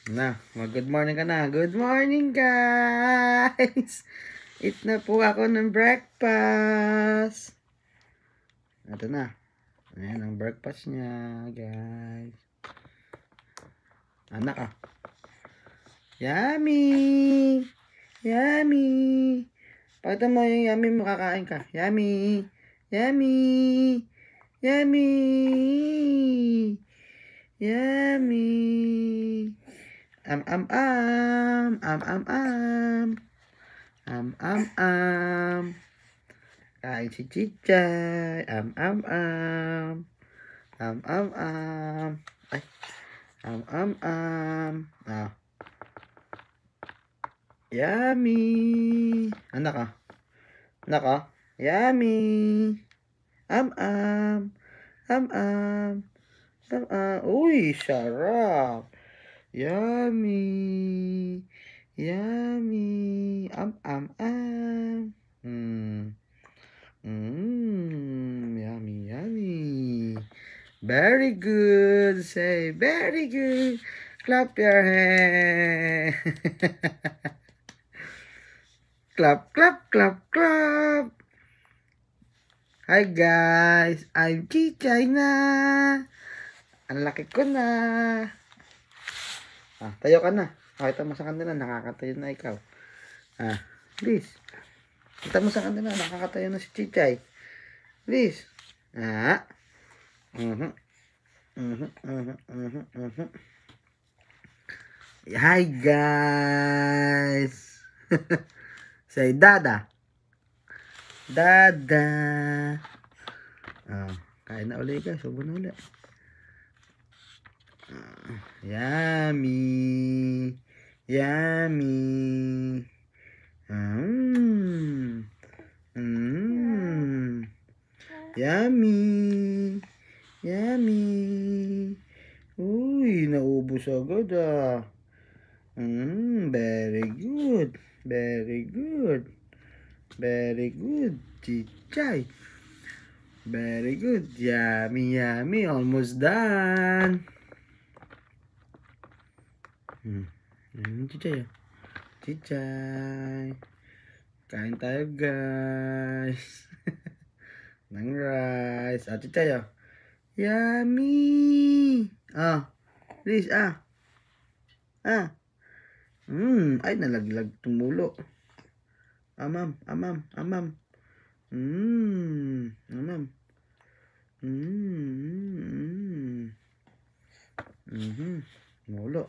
Good morning ka na. Good morning, guys! Eat na po ako ng breakfast. Ito na. Ayan ang breakfast niya, guys. Anak ah. Yummy! Yummy! Pakita mo yung yummy mo, kakain ka. Yummy! Yummy! Yummy! Yummy! Am. Kain si Chichay. Am. Ay. Ah. Yummy. Anak ah. Anak ah. Yummy. Am. Uy, sarap. Yummy. Yummy. Yummy. Very good. Say very good. Clap your hands. Clap. Hi guys, I'm Chichay na. Ang laki ko na. Tayo ka na. Pakita mo sa kanila, nakakatayo na ikaw. Please. Kita mo sa kanila, nakakatayo na si Chichay. Please. Hi guys. Say Dada. Dada. Kain na ulit guys, subo na ulit. Yummy. Yummy. Yummy. Yummy. Uy, naubos agad ah. Very good. Very good. Very good, Chichay. Very good. Yummy, yummy. Almost done. Chichay. Chichay. Kain tayo, guys. Ng rice. Chichay. Yummy. Please, ay, nalaglag tumulo. Amam. Mulo.